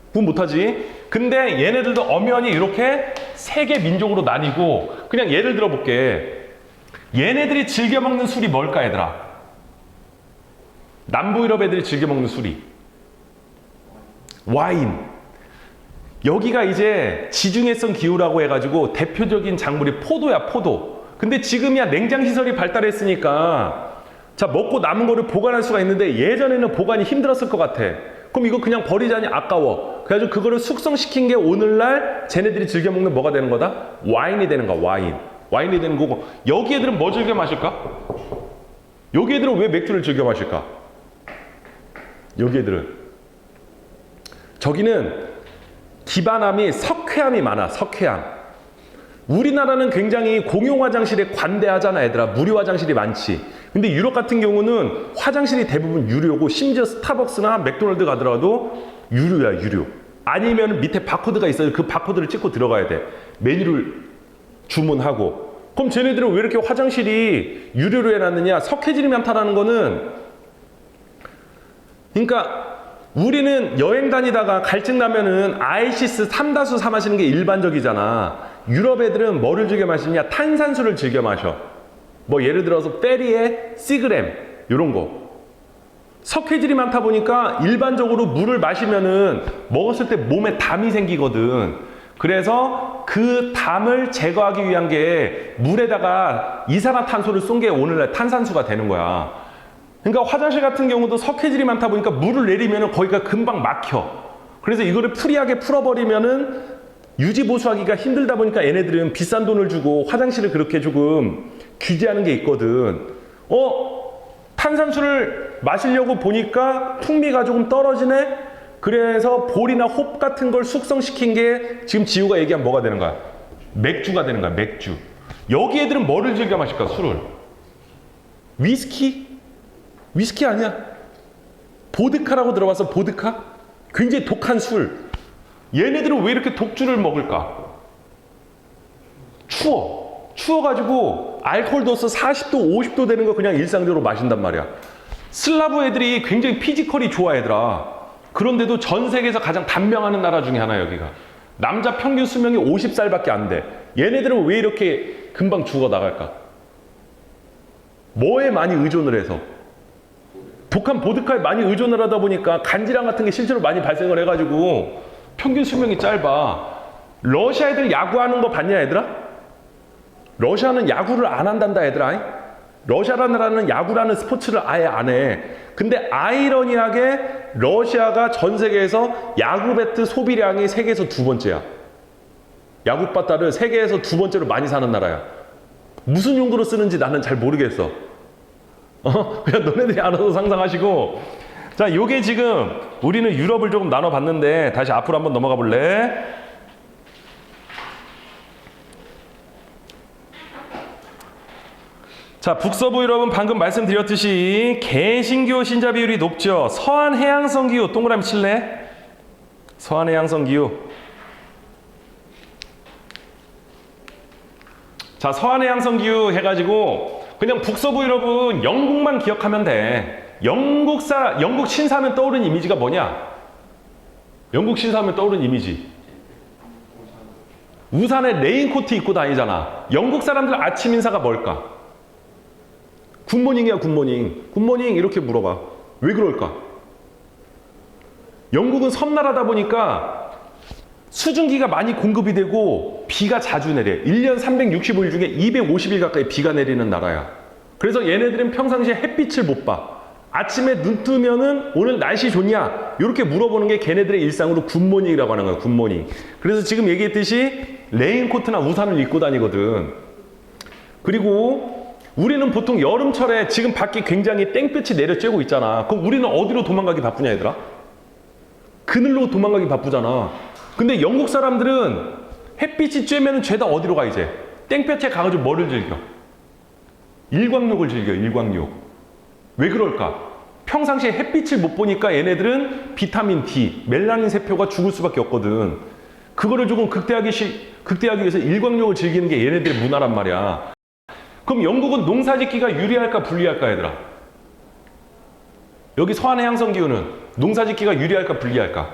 구분 못하지. 근데 얘네들도 엄연히 이렇게 세 개 민족으로 나뉘고, 그냥 예를 들어 볼게. 얘네들이 즐겨 먹는 술이 뭘까, 얘들아? 남부 유럽 애들이 즐겨 먹는 술이 와인. 여기가 이제 지중해성 기후라고 해가지고 대표적인 작물이 포도야, 포도. 근데 지금이야 냉장 시설이 발달했으니까 자, 먹고 남은 거를 보관할 수가 있는데 예전에는 보관이 힘들었을 것 같아. 그럼 이거 그냥 버리자니 아까워. 그래가지고 그거를 숙성시킨 게 오늘날 쟤네들이 즐겨 먹는 뭐가 되는 거다? 와인이 되는 거야, 와인. 와인이 되는 거고. 여기 애들은 뭐 즐겨 마실까? 여기 애들은 왜 맥주를 즐겨 마실까? 여기 애들은. 저기는 기반함이 석회암이 많아, 석회암. 우리나라는 굉장히 공용 화장실에 관대하잖아, 얘들아. 무료 화장실이 많지. 근데 유럽 같은 경우는 화장실이 대부분 유료고, 심지어 스타벅스나 맥도날드 가더라도 유료야, 유료. 아니면 밑에 바코드가 있어요. 그 바코드를 찍고 들어가야 돼. 메뉴를 주문하고. 그럼 쟤네들은 왜 이렇게 화장실이 유료로 해놨느냐? 석회질이 많다라는 거는, 그러니까 우리는 여행 다니다가 갈증 나면은 아이시스 삼다수 사 마시는 게 일반적이잖아. 유럽 애들은 뭐를 즐겨 마시냐? 탄산수를 즐겨 마셔. 뭐 예를 들어서 페리에 시그램 이런 거. 석회질이 많다 보니까 일반적으로 물을 마시면은 먹었을 때 몸에 담이 생기거든. 그래서 그 담을 제거하기 위한 게 물에다가 이산화탄소를 쏜 게 오늘날 탄산수가 되는 거야. 그러니까 화장실 같은 경우도 석회질이 많다 보니까 물을 내리면은 거기가 금방 막혀. 그래서 이거를 프리하게 풀어버리면은 유지 보수하기가 힘들다 보니까 얘네들은 비싼 돈을 주고 화장실을 그렇게 조금 규제하는 게 있거든. 탄산수를 마시려고 보니까 풍미가 조금 떨어지네? 그래서 볼이나 홉 같은 걸 숙성시킨 게 지금 지우가 얘기한 뭐가 되는 거야? 맥주가 되는 거야, 맥주. 여기 애들은 뭐를 즐겨 마실까, 술을? 위스키? 위스키 아니야. 보드카라고 들어봤어, 보드카? 굉장히 독한 술. 얘네들은 왜 이렇게 독주를 먹을까? 추워. 추워가지고 알코올 도수 40도, 50도 되는 거 그냥 일상적으로 마신단 말이야. 슬라브 애들이 굉장히 피지컬이 좋아, 얘들아. 그런데도 전 세계에서 가장 단명하는 나라 중에 하나, 여기가. 남자 평균 수명이 50살밖에 안 돼. 얘네들은 왜 이렇게 금방 죽어 나갈까? 뭐에 많이 의존을 해서? 독한 보드카에 많이 의존을 하다 보니까 간질환 같은 게 실제로 많이 발생을 해가지고 평균 수명이 짧아. 러시아 애들 야구하는 거 봤냐, 얘들아? 러시아는 야구를 안 한단다, 얘들아. 러시아라는 나라는 야구라는 스포츠를 아예 안 해. 근데 아이러니하게 러시아가 전 세계에서 야구 배트 소비량이 세계에서 두 번째야. 야구 바타를 세계에서 두 번째로 많이 사는 나라야. 무슨 용도로 쓰는지 나는 잘 모르겠어. 그냥 너네들이 알아서 상상하시고. 자, 요게 지금 우리는 유럽을 조금 나눠봤는데 다시 앞으로 한번 넘어가 볼래? 자, 북서부 유럽은 방금 말씀드렸듯이 개신교 신자 비율이 높죠. 서한 해양성 기후 동그라미 칠래? 서한 해양성 기후. 자, 서한 해양성 기후 해가지고 그냥 북서부 유럽은 영국만 기억하면 돼. 영국 신사하면 떠오르는 이미지가 뭐냐? 영국 신사하면 떠오르는 이미지. 우산에 레인코트 입고 다니잖아. 영국 사람들 아침 인사가 뭘까? 굿모닝이야, 굿모닝. 굿모닝 이렇게 물어봐. 왜 그럴까? 영국은 섬나라다 보니까 수증기가 많이 공급이 되고 비가 자주 내려. 1년 365일 중에 250일 가까이 비가 내리는 나라야. 그래서 얘네들은 평상시에 햇빛을 못 봐. 아침에 눈 뜨면은 오늘 날씨 좋냐? 이렇게 물어보는 게 걔네들의 일상으로 굿모닝이라고 하는 거야, 굿모닝. 그래서 지금 얘기했듯이 레인코트나 우산을 입고 다니거든. 그리고 우리는 보통 여름철에 지금 밖이 굉장히 땡볕이 내려쬐고 있잖아. 그럼 우리는 어디로 도망가기 바쁘냐, 얘들아? 그늘로 도망가기 바쁘잖아. 근데 영국 사람들은 햇빛이 쬐면은 죄다 어디로 가, 이제? 땡볕에 가가지고 뭐를 즐겨? 일광욕을 즐겨, 일광욕. 왜 그럴까? 평상시에 햇빛을 못 보니까 얘네들은 비타민 D, 멜라닌 세포가 죽을 수밖에 없거든. 그거를 조금 극대화하기 위해서 일광욕을 즐기는 게 얘네들의 문화란 말이야. 그럼 영국은 농사짓기가 유리할까 불리할까, 얘들아? 여기 서한 해양성 기후는 농사짓기가 유리할까 불리할까?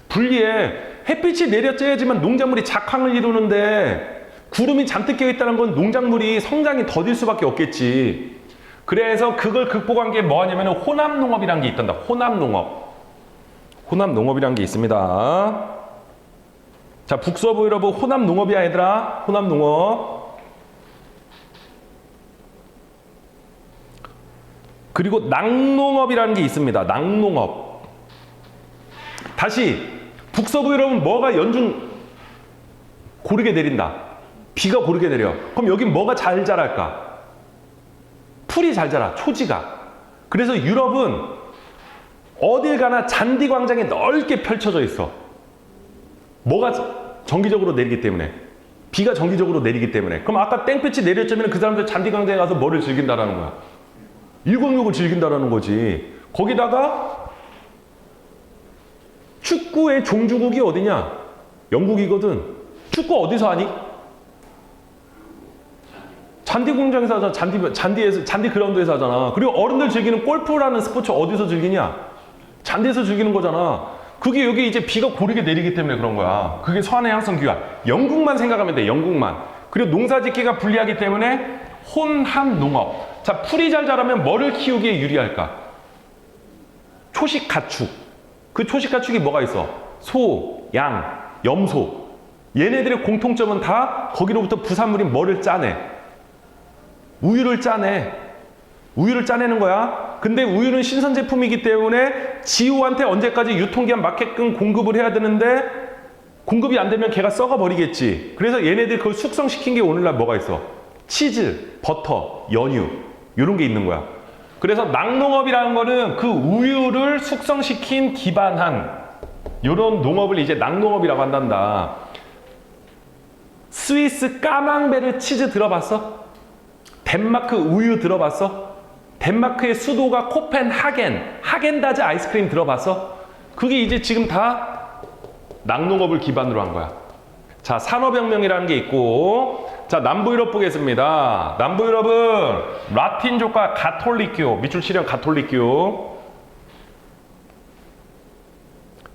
불리해. 햇빛이 내려쬐야지만 농작물이 작황을 이루는데 구름이 잔뜩 껴있다는 건 농작물이 성장이 더딜 수밖에 없겠지. 그래서 그걸 극복한 게 뭐냐면 혼합농업이라는 게 있단다. 혼합농업. 혼합농업이라는 게 있습니다. 자, 북서부 유럽은 혼합농업이야, 얘들아. 혼합농업. 그리고 낙농업이라는 게 있습니다. 낙농업. 다시 북서부 유럽은 뭐가 연중 고르게 내린다. 비가 고르게 내려. 그럼 여긴 뭐가 잘 자랄까? 풀이 잘 자라. 초지가. 그래서 유럽은 어딜 가나 잔디 광장이 넓게 펼쳐져 있어. 뭐가 정기적으로 내리기 때문에. 비가 정기적으로 내리기 때문에. 그럼 아까 땡볕이 내렸자면 그 사람들 잔디 광장에 가서 뭐를 즐긴다라는 거야? 일광욕을 즐긴다라는 거지. 거기다가 축구의 종주국이 어디냐? 영국이거든. 축구 어디서 하니? 잔디 공장에서 하잖아. 잔디 그라운드에서 하잖아. 그리고 어른들 즐기는 골프라는 스포츠 어디서 즐기냐? 잔디에서 즐기는 거잖아. 그게 여기 이제 비가 고르게 내리기 때문에 그런 거야. 그게 서한의 향성 귀환. 영국만 생각하면 돼. 영국만. 그리고 농사 짓기가 불리하기 때문에 혼합 농업. 자, 풀이 잘 자라면 뭐를 키우기에 유리할까? 초식 가축. 그 초식 가축이 뭐가 있어? 소, 양, 염소. 얘네들의 공통점은 다 거기로부터 부산물인 뭐를 짜내? 우유를 짜내. 우유를 짜내는 거야. 근데 우유는 신선 제품이기 때문에 지우한테 언제까지 유통기한 맞게끔 공급을 해야 되는데 공급이 안 되면 걔가 썩어버리겠지. 그래서 얘네들 그걸 숙성시킨 게 오늘날 뭐가 있어? 치즈, 버터, 연유 이런 게 있는 거야. 그래서 낙농업이라는 거는 그 우유를 숙성시킨 기반한 이런 농업을 이제 낙농업이라고 한단다. 스위스 까망베르 치즈 들어봤어? 덴마크 우유 들어봤어? 덴마크의 수도가 코펜하겐, 하겐다즈 아이스크림 들어봤어? 그게 이제 지금 다 낙농업을 기반으로 한 거야. 자, 산업혁명이라는 게 있고, 자, 남부유럽 보겠습니다. 남부유럽은 라틴족과 가톨릭교, 밑줄 치령 가톨릭교,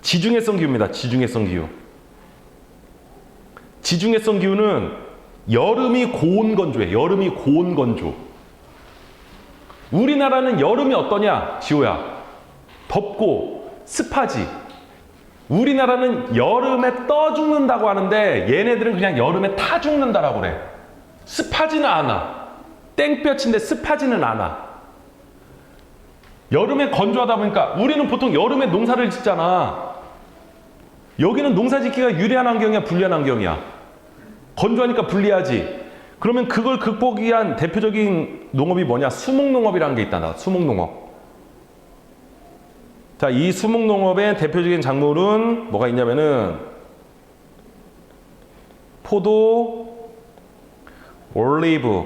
지중해성 기후입니다. 지중해성 기후. 지중해성 기후는 여름이 고온건조해. 여름이 고온건조. 우리나라는 여름이 어떠냐? 지호야. 덥고 습하지. 우리나라는 여름에 떠 죽는다고 하는데 얘네들은 그냥 여름에 타 죽는다라고 그래. 습하지는 않아. 땡볕인데 습하지는 않아. 여름에 건조하다 보니까 우리는 보통 여름에 농사를 짓잖아. 여기는 농사 짓기가 유리한 환경이야, 불리한 환경이야? 건조하니까 불리하지. 그러면 그걸 극복하기 위한 대표적인 농업이 뭐냐? 수목농업이라는 게 있다. 수목농업. 자, 이 수목농업의 대표적인 작물은 뭐가 있냐면은 포도, 올리브,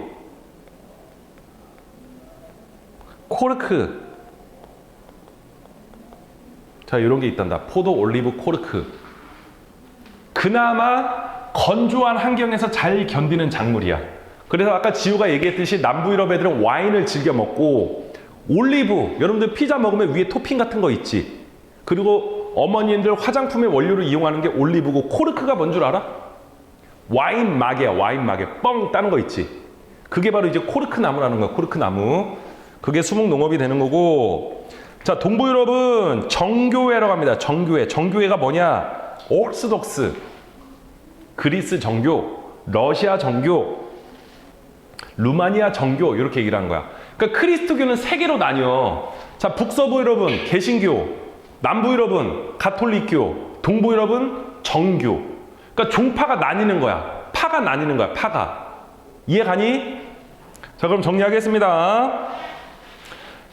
코르크. 자, 이런 게 있단다. 포도, 올리브, 코르크. 그나마 건조한 환경에서 잘 견디는 작물이야. 그래서 아까 지우가 얘기했듯이 남부유럽 애들은 와인을 즐겨 먹고 올리브, 여러분들 피자 먹으면 위에 토핑 같은 거 있지. 그리고 어머니들 화장품의 원료를 이용하는 게 올리브고 코르크가 뭔 줄 알아? 와인 막이야. 와인 막에 뻥 따는 거 있지. 그게 바로 이제 코르크 나무라는 거야. 코르크 나무. 그게 수목농업이 되는 거고. 자, 동부유럽은 정교회라고 합니다. 정교회. 정교회가 뭐냐? 옥스독스, 그리스 정교, 러시아 정교, 루마니아 정교 이렇게 얘기를 하는 거야. 그러니까 크리스토교는 세 개로 나뉘어. 자, 북서부 유럽은 개신교, 남부 유럽은 가톨릭교, 동부 유럽은 정교. 그러니까 종파가 나뉘는 거야. 파가 나뉘는 거야. 파가. 이해가니? 자, 그럼 정리하겠습니다.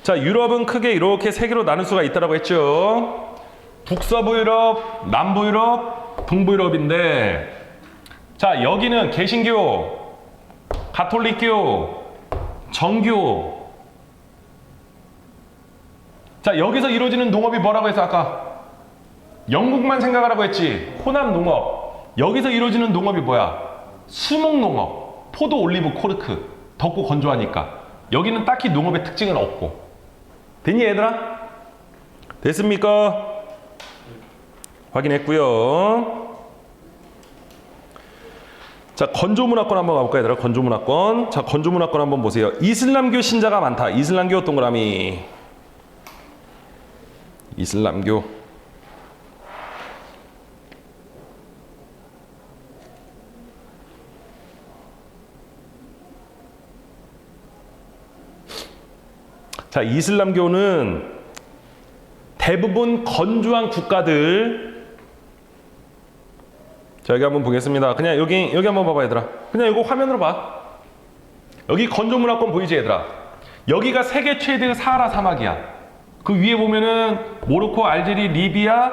자, 유럽은 크게 이렇게 세 개로 나눌 수가 있다고 했죠. 북서부 유럽, 남부 유럽, 동부 유럽인데, 자, 여기는 개신교, 가톨릭교, 정교. 자, 여기서 이루어지는 농업이 뭐라고 했어? 아까 영국만 생각하라고 했지. 혼합 농업. 여기서 이루어지는 농업이 뭐야? 수목 농업. 포도, 올리브, 코르크. 덥고 건조하니까. 여기는 딱히 농업의 특징은 없고. 됐니, 얘들아? 됐습니까? 확인했고요. 자, 건조문화권 한번 가볼까요, 얘들아? 건조문화권. 자, 건조문화권 한번 보세요. 이슬람교 신자가 많다. 이슬람교 동그라미. 이슬람교. 자, 이슬람교는 대부분 건조한 국가들. 자, 여기 한번 보겠습니다. 그냥 여기 한번 봐봐, 얘들아. 그냥 이거 화면으로 봐. 여기 건조 문화권 보이지, 얘들아? 여기가 세계 최대의 사하라 사막이야. 그 위에 보면은 모로코, 알제리, 리비아,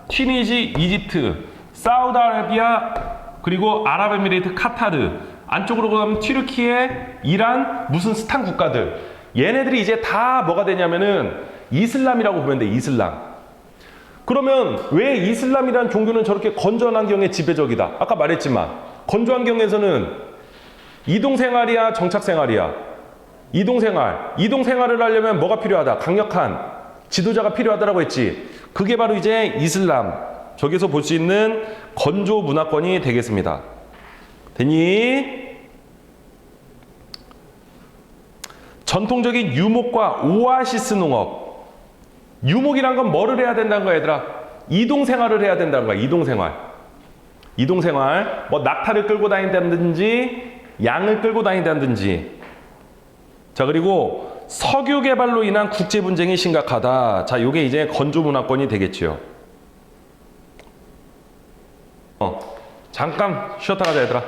튀니지, 이집트, 사우디아라비아, 그리고 아랍에미레이트, 카타르, 안쪽으로 가면 튀르키예, 이란, 무슨 스탄 국가들. 얘네들이 이제 다 뭐가 되냐면은 이슬람이라고 보면 돼, 이슬람. 그러면 왜 이슬람이라는 종교는 저렇게 건조한 환경에 지배적이다? 아까 말했지만 건조한 환경에서는 이동생활이야, 정착생활이야? 이동생활을 하려면 뭐가 필요하다? 강력한 지도자가 필요하다라고 했지. 그게 바로 이제 이슬람, 저기서 볼 수 있는 건조 문화권이 되겠습니다. 됐니? 전통적인 유목과 오아시스 농업. 유목이란 건 뭐를 해야 된다는 거야, 얘들아? 이동생활을 해야 된다는 거야, 이동생활. 뭐 낙타를 끌고 다닌다든지 양을 끌고 다닌다든지. 자, 그리고 석유 개발로 인한 국제 분쟁이 심각하다. 자, 요게 이제 건조 문화권이 되겠지요. 잠깐 쉬었다 가자, 얘들아.